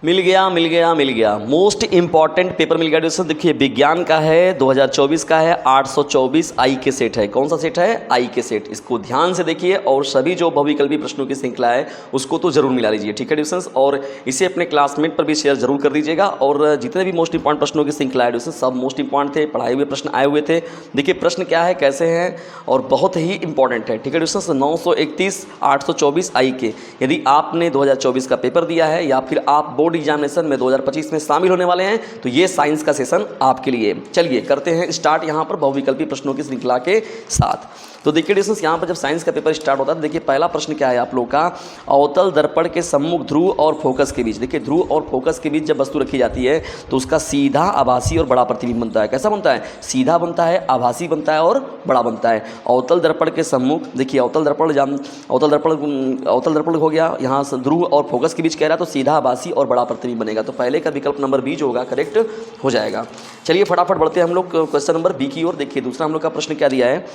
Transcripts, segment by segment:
मिल गया मिल गया मिल गया। मोस्ट इंपॉर्टेंट पेपर मिल गया दोस्तों। देखिए विज्ञान का है, 2024 का है, 824 आई के सेट है। कौन सा सेट है? आई के सेट। इसको ध्यान से देखिए और सभी जो बहुविकल्पी प्रश्नों की श्रृंखला है उसको तो जरूर मिला लीजिए, ठीक है दोस्तों। और इसे अपने क्लासमेट पर भी शेयर जरूर कर दीजिएगा। और जितने भी मोस्ट इंपॉर्टेंट प्रश्नों की श्रृंखला है दोस्तों सब मोस्ट इंपॉर्टेंट थे, पढ़ाए हुए प्रश्न आए हुए थे। देखिए प्रश्न क्या है, कैसे हैं और बहुत ही इंपॉर्टेंट है, ठीक है दोस्तों। 931 824 आई के यदि आपने 2024 का पेपर दिया है या फिर आप बोर्ड एग्जामिनेशन में 2025 में शामिल होने वाले हैं तो ये साइंस का सेशन आपके लिए। चलिए करते हैं स्टार्ट यहाँ पर बहुविकल्पी प्रश्नों की श्रृंखला के साथ। तो देखिए डिस्टेंस यहाँ पर जब साइंस का पेपर स्टार्ट होता है तो देखिए पहला प्रश्न क्या है आप लोग का, अवतल दर्पण के सम्मुख ध्रुव और फोकस के बीच। देखिए ध्रुव और फोकस के बीच जब वस्तु रखी जाती है तो उसका सीधा, आभासी और बड़ा प्रतिबिंब बनता है। कैसा बनता है? सीधा बनता है, आभासी बनता है और बड़ा बनता है। अवतल दर्पण के सम्मुख, देखिए अवतल दर्पण हो गया, यहाँ से ध्रुव और फोकस के बीच कह रहा है तो सीधा, आभासी और बड़ा प्रतिबिंब बनेगा। तो पहले का विकल्प नंबर बी जो होगा करेक्ट हो जाएगा। चलिए फटाफट बढ़ते हैं हम लोग क्वेश्चन नंबर बी की ओर। देखिए दूसरा हम लोग का प्रश्न क्या दिया है,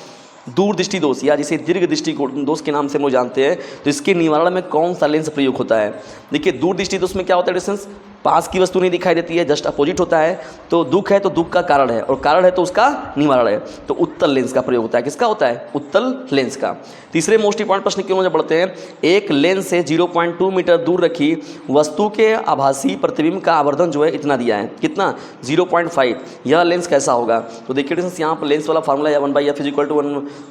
दूरदृष्टि दोष या जिसे दीर्घ दृष्टि दोष के नाम से हम लोग जानते हैं, तो इसके निवारण में कौन सा लेंस प्रयोग होता है? देखिए दूरदृष्टि दोष में क्या होता है डिस्टेंस, पास की वस्तु नहीं दिखाई देती है, जस्ट अपोजिट होता है। तो दुख है तो दुख का कारण है और कारण है तो उसका निवारण है, तो उत्तल लेंस का प्रयोग होता है। किसका होता है? उत्तल लेंस का। तीसरे मोस्ट इंपॉर्टेंट प्रश्न की ओर बढ़ते हैं। एक लेंस से 0.2 मीटर दूर रखी वस्तु के आभासी प्रतिबिंब का आवर्धन जो है इतना दिया है, कितना? 0.5। यह लेंस कैसा होगा? तो देखिए डिस्टेंस यहाँ पर लेंस वाला फार्मूला है 1/f =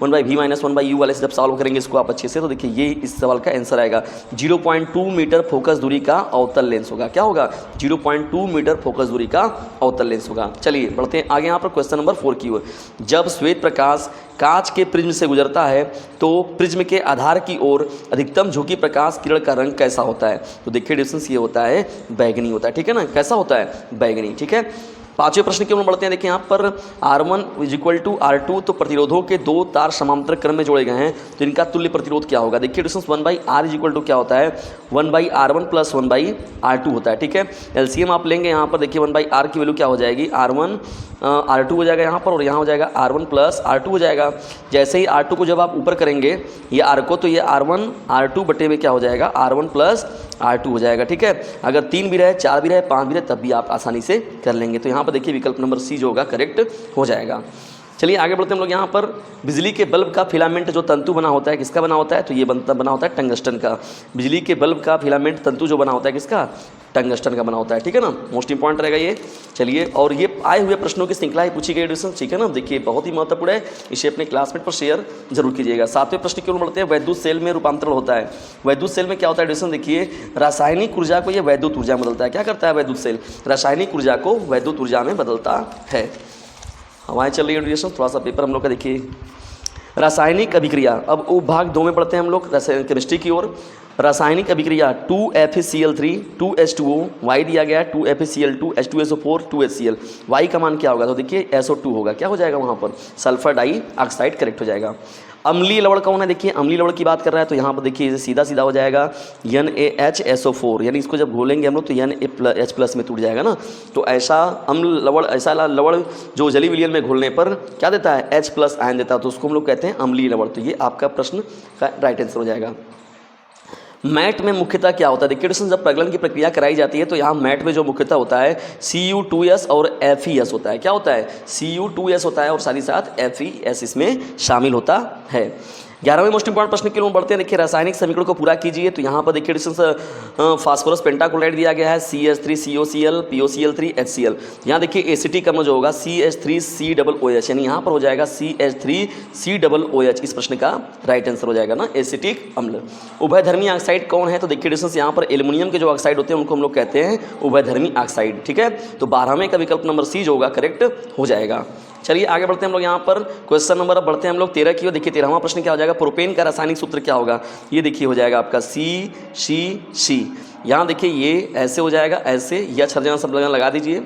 1/v - 1/u वाले से जब सॉल्व करेंगे इसको आप अच्छे से, तो देखिए ये इस सवाल का आंसर आएगा। 0.2 मीटर फोकस दूरी का अवतल लेंस होगा। क्या होगा? 0.2 मीटर फोकस दूरी का अवतल लेंस होगा। चलिए बढ़ते हैं आगे यहाँ पर क्वेश्चन नंबर 4 की ओर। जब श्वेत प्रकाश कांच के प्रिज्म से गुजरता है तो प्रिज्म के आधार की ओर अधिकतम झुकी प्रकाश किरण का रंग कैसा होता है? तो देखिए डिस्टेंस ये होता है बैगनी होता है, ठीक है ना। कैसा होता है? बैगनी, ठीक है। पांचवें प्रश्न की ओर बढ़ते हैं। देखिए यहाँ पर R1 = R2, तो प्रतिरोधों के दो तार समांतर क्रम में जोड़े गए हैं तो इनका तुल्य प्रतिरोध क्या होगा? देखिए डिस्टेंस 1/R = क्या होता है? 1/R1 + 1/R2 होता है, ठीक है। एलसीएम आप लेंगे यहाँ पर, देखिए 1/R की वैल्यू क्या हो जाएगी? R1 R2 हो जाएगा यहाँ पर और यहाँ हो जाएगा R1 + R2 हो जाएगा। जैसे ही R2 को जब आप ऊपर करेंगे ये R को, तो ये R1 R2 बटे में क्या हो जाएगा? R1 + R2 हो जाएगा, ठीक है। अगर 3 भी रहे, 4 भी रहे, 5 भी रहे तब भी आप आसानी से कर लेंगे। तो यहाँ पर देखिए विकल्प नंबर सी जो होगा करेक्ट हो जाएगा। चलिए आगे बढ़ते हैं हम लोग। यहाँ पर बिजली के बल्ब का फिलामेंट जो तंतु बना होता है किसका बना होता है? तो ये बना होता है टंगस्टन का। बिजली के बल्ब का फिलामेंट तंतु जो बना होता है किसका? टंगस्टन का बना होता है, ठीक है ना। मोस्ट इंपॉर्टेंट रहेगा ये। चलिए और ये आए हुए प्रश्नों की श्रृंखला ही पूछी गई एडिशन, ठीक है ना। देखिए बहुत ही महत्वपूर्ण है, इसे अपने क्लासमेट पर शेयर जरूर कीजिएगा। सातवें प्रश्न की ओर बढ़ते हैं। वैद्युत सेल में रूपांतरण होता है। वैद्युत सेल में क्या होता है एडिशन? देखिए रासायनिक ऊर्जा को ये वैद्युत ऊर्जा में बदलता है। क्या करता है वैद्युत सेल? रासायनिक ऊर्जा को वैद्युत ऊर्जा में बदलता है। हमारे चल रही है एडिशन, थोड़ा सा पेपर हम लोग का देखिए। रासायनिक अभिक्रिया, अब भाग 2 में पढ़ते हैं हम लोग केमिस्ट्री की ओर। रासायनिक अभिक्रिया 2FeCl3 2H2O, Y दिया गया 2FeCl2 H2SO4 2HCl, Y का मान क्या होगा? तो देखिए SO2 होगा। क्या हो जाएगा वहाँ पर? सल्फर डाइऑक्साइड करेक्ट हो जाएगा। अम्लीय लवण कौन है? देखिए अम्लीय लवण की बात कर रहा है तो यहाँ पर देखिए सीधा सीधा हो जाएगा NaHSO4, यानी इसको जब घोलेंगे हम लोग तो NaH+ में टूट जाएगा ना। तो ऐसा अम्ल लवण, ऐसा लवण जो जली विलयन में घोलने पर क्या देता है? H+ आयन देता है, तो उसको हम लोग कहते हैं अम्लीय लवण। तो ये आपका प्रश्न का राइट आंसर हो जाएगा। मैट में मुख्यतः क्या होता है? देखिए जब प्रगलन की प्रक्रिया कराई जाती है तो यहाँ मैट में जो मुख्यतः होता है Cu2S और FeS होता है। क्या होता है? Cu2S होता है और साथ ही साथ FeS इसमें शामिल होता है। 11वें मोस्ट इंपॉर्टेंट प्रश्न की ओर बढ़ते हैं। देखिए रासायनिक समीकरण को पूरा कीजिए। तो यहाँ पर देखिए डिस्टेंस फास्फोरस पेंटाक्लोराइड दिया गया है CH3COCl POCl3 HCl। यहाँ देखिए एसिटिक अम्ल जो होगा CH3COOH, यानी यहाँ पर हो जाएगा CH3COOH। इस प्रश्न का राइट आंसर हो जाएगा ना एसिटिक अम्ल। उभयधर्मी ऑक्साइड कौन है? तो देखिए डिस्टेंस यहाँ पर एल्युमिनियम के जो ऑक्साइड होते हैं उनको हम लोग कहते हैं उभयधर्मी ऑक्साइड, ठीक है। तो 12वें का विकल्प नंबर सी जो होगा करेक्ट हो जाएगा। चलिए आगे बढ़ते हैं हम लोग यहाँ पर क्वेश्चन नंबर, अब बढ़ते हैं हम लोग 13 की ओर। देखिए 13वां प्रश्न क्या हो जाएगा? प्रोपेन का रासायनिक सूत्र क्या होगा? ये देखिए हो जाएगा आपका C। यहाँ देखिए ये ऐसे हो जाएगा, ऐसे या छर्जना सब लगा दीजिए।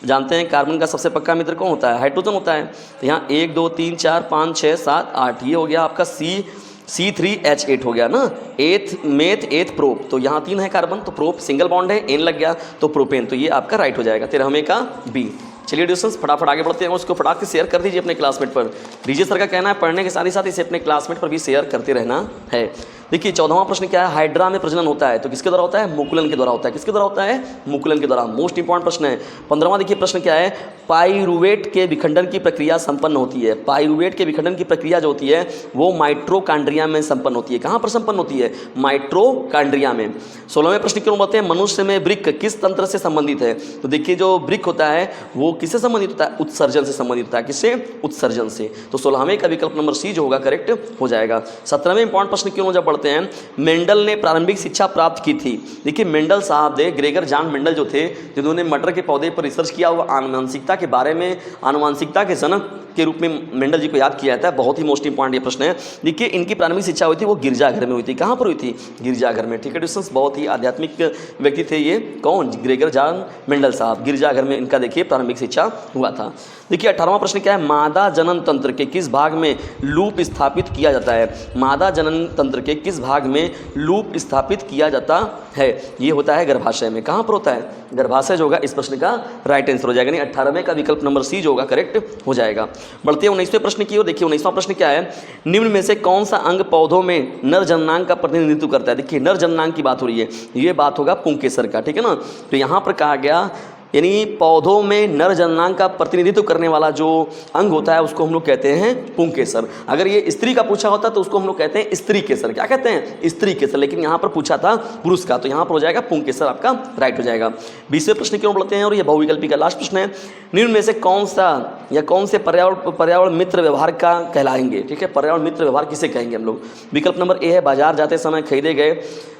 जानते हैं कार्बन का सबसे पक्का मित्र कौन होता है? हाइड्रोजन होता है। तो यहाँ 1 2 3 4 5 6 7 8 ये हो गया आपका C3H8 हो गया ना। एथ प्रोप, तो यहाँ 3 है कार्बन तो प्रोप सिंगल बॉन्ड है, N लग गया तो प्रोपेन। तो ये आपका राइट हो जाएगा 13वें का B। चलिए डिस्टेंस फटाफट आगे बढ़ते हैं, उसको फटाक से शेयर कर दीजिए अपने क्लासमेट पर। डीजे सर का कहना है पढ़ने के साथ ही साथ इसे अपने क्लासमेट पर भी शेयर करते रहना है। देखिए 14वां प्रश्न क्या है, हाइड्रा में प्रजनन होता है तो किसके द्वारा होता है, मुकुलन के द्वारा होता है। किसके द्वारा होता है, मुकुलन के द्वारा। मोस्ट इंपॉर्टेंट प्रश्न है। 15वां देखिए प्रश्न क्या है, पाइरुवेट के विखंडन की प्रक्रिया संपन्न होती है। पाइरुवेट के विखंडन की प्रक्रिया जो होती है वो माइट्रोकांड्रिया में संपन्न होती है। कहाँ पर संपन्न होती है, माइट्रोकांड्रिया में। 16वें प्रश्न क्यों बोलते हैं, मनुष्य में वृक्क किस तंत्र से संबंधित है। तो देखिए जो वृक्क होता है वो किससे संबंधित होता है, उत्सर्जन से संबंधित होता है। किससे, उत्सर्जन से। तो 16वें का विकल्प नंबर सी जो होगा करेक्ट हो जाएगा। 17वें इंपॉर्टेंट प्रश्न क्यों जब पढ़ते हैं, मेंडल ने प्रारंभिक शिक्षा प्राप्त की थी। देखिए मेंडल साहब थे, ग्रेगर जॉन मेंडल जो थे, जिन्होंने मटर के पौधे पर रिसर्च किया, वो आनुवंशिकता के बारे में, आनुवंशिकता के जनक के रूप में मेंडल जी को याद किया जाता है। बहुत ही मोस्ट इंपॉर्टेंट ये प्रश्न है। देखिए इनकी प्रारंभिक शिक्षा हुई थी वो गिरजाघर में हुई थी। कहाँ पर हुई थी, गिरजाघर में। ठीक है डिस्टेंस, बहुत ही आध्यात्मिक व्यक्ति थे ये। कौन, ग्रेगर जॉन मेंडल साहब। गिरजाघर में इनका देखिए प्रारंभिक शिक्षा हुआ था। देखिए 18वां प्रश्न क्या है, मादा जनन तंत्र के किस भाग में लूप स्थापित किया जाता है। मादा जनन तंत्र के किस भाग में लूप स्थापित किया जाता है, ये होता है गर्भाशय में। कहाँ पर होता है, गर्भाशय जो होगा इस प्रश्न का राइट आंसर हो जाएगा। यानी 18वें का विकल्प नंबर सी जो होगा करेक्ट हो जाएगा। बढ़ते हैं 19वें प्रश्न की ओर। देखिए 19वां प्रश्न क्या है, निम्न में से कौन सा अंग पौधों में नर जननांग का प्रतिनिधित्व करता है। देखिए नर जननांग की बात हो रही है, ये बात होगा पुंकेसर का। ठीक है ना, तो यहाँ पर कहा गया यानी पौधों में नर जननांग का प्रतिनिधित्व करने वाला जो अंग होता है उसको हम लोग कहते हैं पुंकेसर। अगर ये स्त्री का पूछा होता तो उसको हम लोग कहते हैं स्त्री केसर। क्या कहते हैं, स्त्री केसर। लेकिन यहाँ पर पूछा था पुरुष का, तो यहाँ पर हो जाएगा पुंकेसर आपका राइट हो जाएगा। 20वें प्रश्न क्यों बढ़ते हैं, और ये बहुविकल्पी का लास्ट प्रश्न है, निम्न में से कौन सा या कौन से पर्यावरण मित्र व्यवहार का कहलाएंगे। ठीक है, पर्यावरण मित्र व्यवहार किसे कहेंगे हम लोग। विकल्प नंबर ए है, बाजार जाते समय खरीदे गए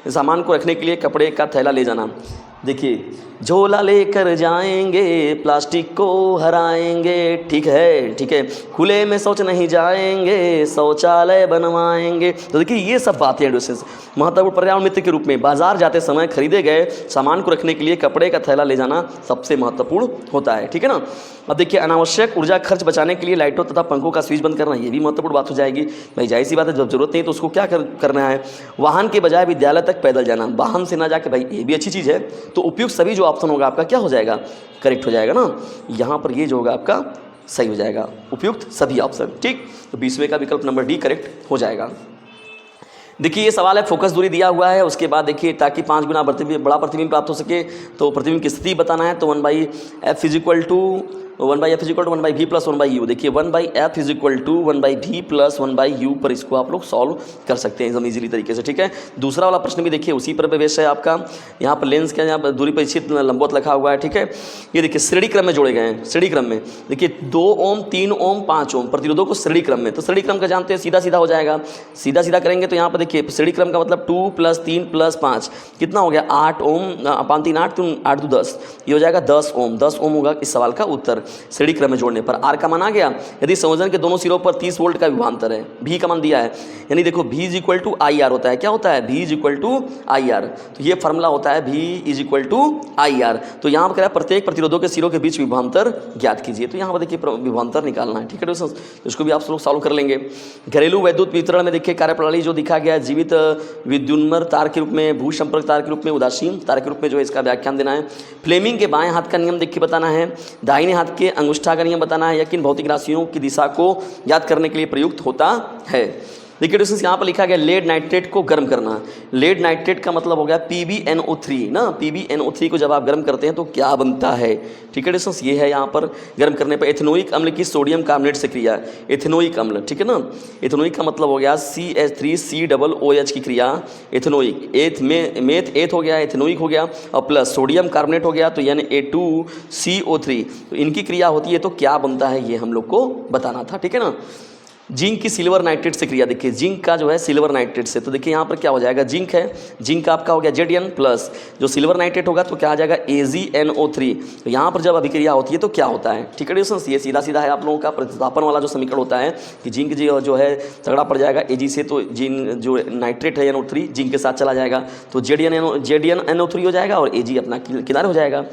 सामान को रखने के लिए कपड़े का थैला ले जाना। देखिए झोला लेकर जाएंगे, प्लास्टिक को हराएंगे। ठीक है, ठीक है, खुले में शौच नहीं जाएंगे, शौचालय बनवाएंगे। तो देखिए ये सब बातें एडोसेस महत्वपूर्ण पर्यावरण मित्र के रूप में बाजार जाते समय खरीदे गए सामान को रखने के लिए कपड़े का थैला ले जाना सबसे महत्वपूर्ण होता है। ठीक है ना। अब देखिए अनावश्यक ऊर्जा खर्च बचाने के लिए लाइटों तथा पंखों का स्विच बंद करना, ये भी महत्वपूर्ण बात हो जाएगी। भाई जाहिर सी बात है, जब जरूरत नहीं तो उसको क्या करना है। वाहन के बजाय विद्यालय तक पैदल जाना, वाहन से ना जाके, भाई ये भी अच्छी चीज़ है। तो उपयुक्त सभी जो ऑप्शन होगा आपका क्या हो जाएगा, करेक्ट हो जाएगा ना। यहाँ पर ये जो होगा आपका सही हो जाएगा, उपयुक्त सभी ऑप्शन। ठीक, तो 20वें का विकल्प नंबर डी करेक्ट हो जाएगा। देखिए ये सवाल है, फोकस दूरी दिया हुआ है, उसके बाद देखिए ताकि 5 गुना बड़ा प्रतिबिंब प्राप्त हो सके तो प्रतिबिंब की स्थिति बताना है। तो 1/f equal to 1/f equal to 1/v plus 1/u। देखिए 1/f equal to 1/v plus 1/u पर इसको आप लोग सॉल्व कर सकते हैं एकदम इजीली तरीके से। ठीक है, दूसरा वाला प्रश्न भी देखिए उसी पर बेस है आपका। यहाँ पर लेंस का यहाँ पर दूरी पर स्थित लंबवत लिखा हुआ है। ठीक है, ये देखिए श्रेणी क्रम में जोड़े गए हैं। श्रेणी क्रम में देखिए 2 ओम 3 ओम 5 ओम प्रतिरोधों को श्रेणी क्रम में, तो श्रेणी क्रम का जानते हैं, सीधा सीधा हो जाएगा। सीधा सीधा करेंगे तो यहाँ पर देखिए श्रेणी क्रम का मतलब 2 + 3 + 5 कितना हो गया, 8 ओम। 5 3 8 8 2 10, ये हो जाएगा 10 ओम। 10 ओम होगा इस सवाल का उत्तर श्रेणी क्रम में जोड़ने पर। आर का मान आ गया। यदि संयोजन के दोनों सिरों पर 30 वोल्ट का विभवांतर है, भी का मान दिया है, यानी देखो V = IR होता है। क्या होता है, V = IR। तो ये फार्मूला होता है V = IR। तो यहाँ पर क्या है, प्रत्येक प्रतिरोधों के सिरों के बीच विभवांतर ज्ञात कीजिए। तो यहाँ पर देखिए विभवांतर निकालना है। ठीक है दोस्तों, इसको भी आप लोग सॉल्व कर लेंगे। घरेलू वैद्युत वितरण में देखिए कार्यप्रणाली जो दिखा गया है, जीवित विद्युन्मर तार के रूप में, भू संपर्क तार के रूप में, उदासीन तार के रूप में, जो है इसका व्याख्यान देना है। फ्लेमिंग के बाएं हाथ का नियम देखिए बताना है। दाहिने हाथ के अंगुष्ठा का नियम बताना है। या किन भौतिक राशियों की दिशा को याद करने के लिए प्रयुक्त होता है। देखिए दोस्तों यहाँ पर लिखा गया लेड नाइट्रेट को गर्म करना। लेड नाइट्रेट का मतलब हो गया PbNO3 ना। PbNO3 को जब आप गर्म करते हैं तो क्या बनता है। ठीक है दोस्तों, ये है यहाँ पर गर्म करने पर एथेनोइक अम्ल की सोडियम कार्बोनेट से क्रिया। एथेनोइक अम्ल, ठीक है ना। एथेनोइक का मतलब हो गया CH3COOH की क्रिया। एथेनोइक मेथ एथ हो गया, एथेनोइक हो गया, और प्लस सोडियम कार्बोनेट हो गया, तो यानी A2CO3। तो इनकी क्रिया होती है तो क्या बनता है ये हम लोग को बताना था। ठीक है ना। जिंक की सिल्वर नाइट्रेट से क्रिया, देखिए जिंक का जो है सिल्वर नाइट्रेट से, तो देखिए यहाँ पर क्या हो जाएगा, जिंक है, जिंक का आपका हो गया Zn प्लस जो सिल्वर नाइट्रेट होगा तो क्या आ जाएगा AgNO3। तो यहाँ पर जब अभिक्रिया होती है तो क्या होता है। ठीक है दोस्तों, ये सीधा सीधा है आप लोगों का प्रतिस्थापन वाला जो समीकरण होता है कि जिंक जो है तगड़ा पड़ जाएगा Ag से, तो जिन जो नाइट्रेट है NO3 जिंक के साथ चला जाएगा तो ZnNO3 हो जाएगा और Ag अपना किनारे हो जाएगा।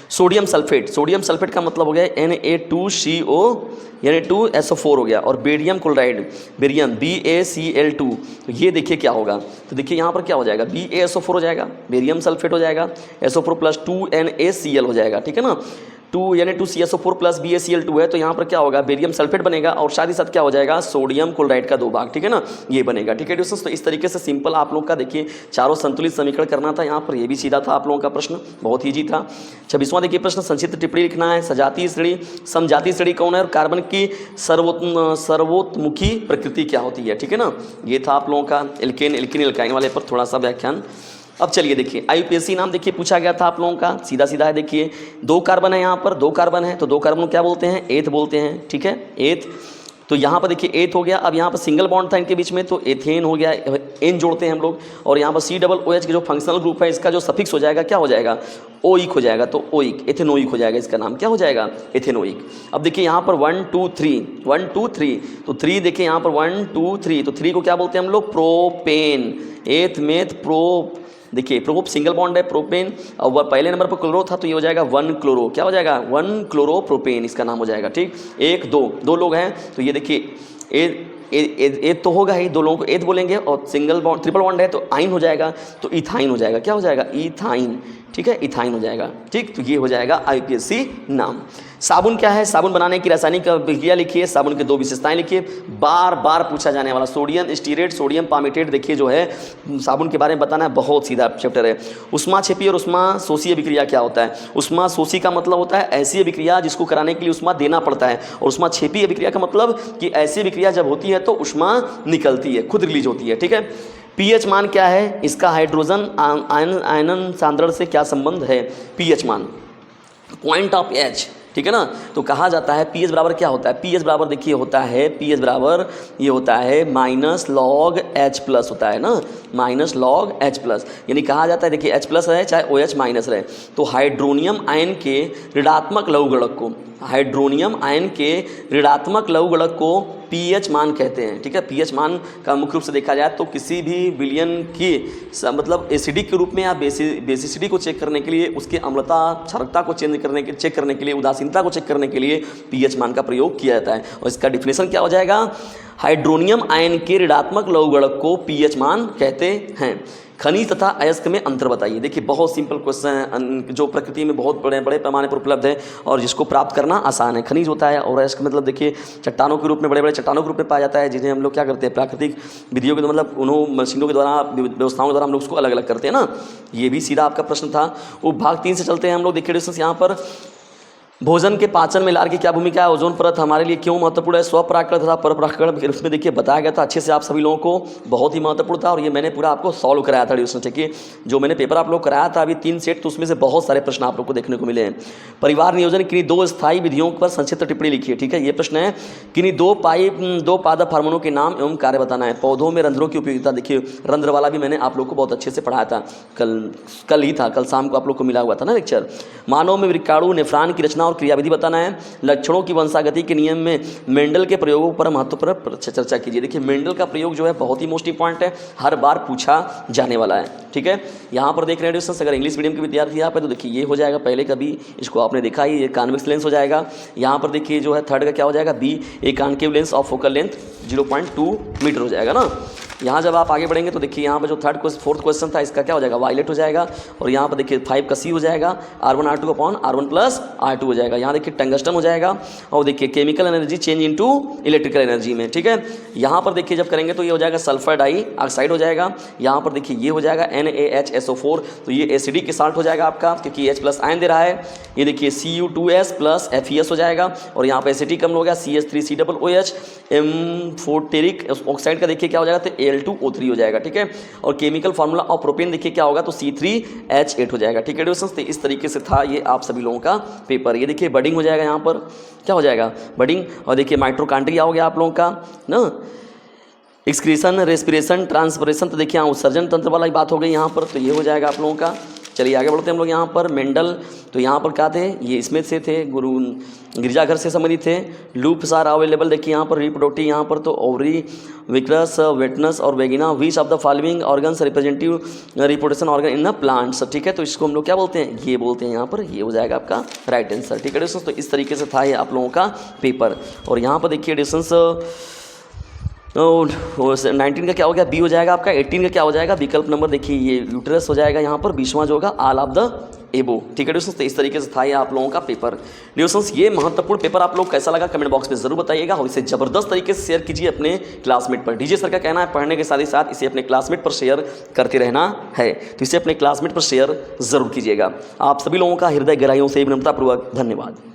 सोडियम सल्फेट, सोडियम सल्फेट का मतलब हो गया Na2CO यानी 2SO4 हो गया, और बेरियम क्लोराइड, बेरियम BaCl2, तो ये देखिए क्या होगा। तो देखिए यहाँ पर क्या हो जाएगा, BaSO4 हो जाएगा, बेरियम सल्फेट हो जाएगा, SO4 + 2NaCl हो जाएगा। ठीक है ना। 2 यानी 2CSO4 प्लस BaCl2 है, तो यहाँ पर क्या होगा, बेरियम सल्फेट बनेगा और साथ ही साथ क्या हो जाएगा, सोडियम क्लोराइड का 2 भाग, ठीक है ना, ये बनेगा। ठीक है दोस्तों, तो इस तरीके से सिंपल आप लोग का देखिए चारों संतुलित समीकरण करना था यहाँ पर, ये भी सीधा था आप लोगों का प्रश्न, बहुत ईजी था। 26वां देखिए प्रश्न, संक्षिप्त टिप्पणी लिखना है, सजातीय श्रेणी समजातीय श्रेणी कौन है और कार्बन की सर्वोत्मुखी प्रकृति क्या होती है, ठीक है ना, ये था आप लोगों का एल्केन एल्काइन वाले पर थोड़ा सा व्याख्यान। अब चलिए देखिए IUPAC नाम देखिए पूछा गया था आप लोगों का, सीधा सीधा है, देखिए 2 कार्बन है यहाँ पर, 2 कार्बन है, तो 2 कार्बन को क्या बोलते हैं, एथ बोलते हैं, ठीक है, एथ। तो यहाँ पर देखिए एथ हो गया, अब यहाँ पर सिंगल बॉन्ड था इनके बीच में, तो एथेन हो गया, एन जोड़ते हैं हम लोग, और यहाँ पर COOH के जो फंक्शनल ग्रुप है इसका जो सफिक्स हो जाएगा क्या हो जाएगा, ओइक हो जाएगा, तो ओइक एथेनोइक हो जाएगा, इसका नाम क्या हो जाएगा, एथेनोइक। अब देखिए यहाँ पर 1 2 3 तो 3 देखिए यहाँ पर 1 2 3, तो 3 को क्या बोलते हैं हम लोग, प्रोपेन, एथ मेथ प्रोप, देखिए प्रोप सिंगल बॉन्ड है प्रोपेन, और वह पहले नंबर पर क्लोरो था तो ये हो जाएगा 1 क्लोरो, क्या हो जाएगा 1 क्लोरो प्रोपेन, इसका नाम हो जाएगा, ठीक। 1 2 लोग हैं तो ये देखिए एथ तो होगा ही, 2 लोगों को एथ बोलेंगे, और सिंगल बॉन्ड ट्रिपल बॉन्ड है तो आइन हो जाएगा, तो इथाइन हो जाएगा, क्या हो जाएगा, इथाइन, ठीक है, इथाइन हो जाएगा, ठीक। तो ये हो जाएगा IUPAC नाम। साबुन क्या है, साबुन बनाने की रासायनिक प्रक्रिया लिखिए, साबुन की 2 विशेषताएं लिखिए, बार बार पूछा जाने वाला, सोडियम स्टीरेट, सोडियम पामेटेट, देखिए जो है साबुन के बारे में बताना है, बहुत सीधा चैप्टर है। उष्मा क्षेपी और उष्मा शोषी अभिक्रिया क्या होता है, उष्मा शोषी का मतलब होता है ऐसी अभिक्रिया जिसको कराने के लिए उष्मा देना पड़ता है, और उष्मा क्षेपी अभिक्रिया का मतलब कि ऐसी अभिक्रिया जब होती है तो उष्मा निकलती है, खुद रिलीज होती है, ठीक है। pH मान क्या है, इसका हाइड्रोजन आयनन सांद्रण से क्या संबंध है, pH मान, पॉइंट ऑफ H, ठीक है ना। तो कहा जाता है pH बराबर क्या होता है, pH बराबर देखिए होता है, pH बराबर ये होता है -log H+ होता है ना, -log H+, यानी कहा जाता है देखिए H+ रहे चाहे OH- रहे, तो हाइड्रोनियम आयन के ऋणात्मक लघुगणक को, हाइड्रोनियम आयन के ऋणात्मक लघुगणक को pH मान कहते हैं, ठीक है। pH मान का मुख्य रूप से देखा जाए तो किसी भी विलयन की मतलब एसिडिक के रूप में या बेसिसिटी को चेक करने के लिए, उसके अम्लता क्षारकता को चेक करने के लिए, उदासीनता को चेक करने के लिए pH मान का प्रयोग किया जाता है, और इसका डिफिनेशन क्या हो जाएगा, हाइड्रोनियम आयन के ऋणात्मक लघुगणक को pH मान कहते हैं। खनिज तथा अयस्क में अंतर बताइए, देखिए बहुत सिंपल क्वेश्चन है, जो प्रकृति में बहुत बड़े बड़े पैमाने पर उपलब्ध है और जिसको प्राप्त करना आसान है। खनिज होता है और अयस्क मतलब देखिए चट्टानों के रूप में, बड़े बड़े चट्टानों के रूप में पाया जाता है, जिन्हें हम लोग क्या करते हैं, प्राकृतिक विधियों के मतलब उन्होंने मशीनों के द्वारा, व्यवस्थाओं के द्वारा हम लोग उसको अलग अलग करते हैं ना। ये भी सीधा आपका प्रश्न था। उपभाग 3 से चलते हैं हम लोग, देखिए डिस्टेंस यहाँ पर, भोजन के पाचन में लार की क्या भूमिका है, ओजोन परत हमारे लिए क्यों महत्वपूर्ण है, स्वपरागकण तथा परपरागकण के रूप में देखिए बताया गया था अच्छे से आप सभी लोगों को, बहुत ही महत्वपूर्ण था, और ये मैंने पूरा आपको सॉल्व कराया था डिस्टेंस, ठीक है। जो मैंने पेपर आप लोग कराया था अभी 3 सेट, तो उसमें से बहुत सारे प्रश्न आप लोग को देखने को मिले हैं। परिवार नियोजन किन्हीं 2 स्थायी विधियों पर संक्षिप्त टिप्पणी लिखिए, ठीक है। ये प्रश्न है, किन्हीं 2 पादप हार्मोनों के नाम एवं कार्य बताना है। पौधों में रंध्रों की उपयोगिता, देखिए रंध्र वाला भी मैंने आप लोग को बहुत अच्छे से पढ़ाया था, कल ही था, कल शाम को आप लोग को मिला हुआ था ना लेक्चर। मानव में वृक्काणु नेफ्रॉन की रचना और क्रियाविधि बताना है। लक्षणों की वंशागति के नियम में मेंडल के प्रयोगों पर महत्वपूर्ण चर्चा कीजिए। देखिए मेंडल का प्रयोग जो है बहुत ही मोस्ट इंपॉर्टेंट है, हर बार पूछा जाने वाला है, ठीक है। यहाँ पर देख रहे हैं अगर इंग्लिश मीडियम के विद्यार्थी यहाँ पे, तो देखिए ये हो जाएगा, पहले कभी इसको आपने देखा ही, ये कॉन्वेक्स लेंस हो जाएगा। यहाँ पर देखिए जो है थर्ड का क्या हो जाएगा, B, a concave lens of focal length 0.2 metre हो जाएगा ना। यहाँ जब आप आगे बढ़ेंगे तो देखिए यहाँ पर जो फोर्थ क्वेश्चन था इसका क्या हो जाएगा, वायलेट हो जाएगा, और यहाँ पर देखिए 5 का सी हो जाएगा, R1 R2 upon R1 plus R2 हो जाएगा। यहाँ देखिए टंगस्टन हो जाएगा, और देखिए chemical energy change into electrical energy में, ठीक है। यहाँ पर देखिए जब करेंगे तो ये हो जाएगा सल्फर डाइऑक्साइड हो जाएगा। यहाँ पर देखिए ये हो जाएगा NaHSO4, तो ये एसिडिक साल्ट हो जाएगा आपका, क्योंकि H+ आयन दे रहा है। ये देखिए Cu2S प्लस FeS हो जाएगा, और यहाँ पर एसिडिक कम हो गया, CH3COOH, एम्फोटेरिक ऑक्साइड का देखिए क्या हो जाएगा, तो Al2O3 हो जाएगा, ठीक है। और केमिकल फार्मूला ऑफ प्रोपेन देखिए क्या होगा, तो C3H8 हो जाएगा, ठीक है दोस्तों। तो इस तरीके से था ये आप सभी लोगों का पेपर। ये देखिए बडिंग हो जाएगा, यहाँ पर क्या हो जाएगा, बडिंग, और देखिए माइटोकॉन्ड्रिया हो गया आप लोगों का ना, एक्सक्रीशन, रेस्पिरेशन, ट्रांसपरेशन, तो देखिए यहाँ उत्सर्जन तंत्र वाला ही बात हो गई यहाँ पर, तो ये हो जाएगा आप लोगों का। चलिए आगे बढ़ते हैं हम लोग। यहाँ पर मेंडल, तो यहाँ पर क्या थे, ये इसमें से थे, गुरु गिरजाघर से संबंधित थे। लूप्स आर अवेलेबल, देखिए यहाँ पर रिप्रोडक्टिव, यहाँ पर तो ओवरी, विक्रस, वेटनस और vagina, which of the following organs representative reproduction organ in the plants, ठीक है। तो इसको हम लोग क्या बोलते हैं, ये बोलते हैं यहाँ पर, ये हो जाएगा आपका राइट आंसर, ठीक है दोस्तों। तो इस तरीके से था ये आप लोगों का पेपर। और यहाँ पर देखिए डिस्टेंस 19 का क्या हो गया, बी हो जाएगा आपका। 18 का क्या हो जाएगा, विकल्प नंबर देखिए ये यूटेरस हो जाएगा यहाँ पर। 20वां जो होगा ऑल ऑफ द एबो। ठीक है डिस्टेंस, तो इस तरीके से था ये आप लोगों का पेपर। डिस्टेंस ये महत्वपूर्ण पेपर आप लोग कैसा लगा कमेंट बॉक्स में जरूर बताइएगा, और इसे जबरदस्त तरीके से शेयर कीजिए अपने क्लासमेट पर। डीजे सर का कहना है पढ़ने के साथ ही साथ इसे अपने क्लासमेट पर शेयर करते रहना है, तो इसे अपने क्लासमेट पर शेयर जरूर कीजिएगा। आप सभी लोगों का हृदय गहराइयों से विनम्रतापूर्वक धन्यवाद।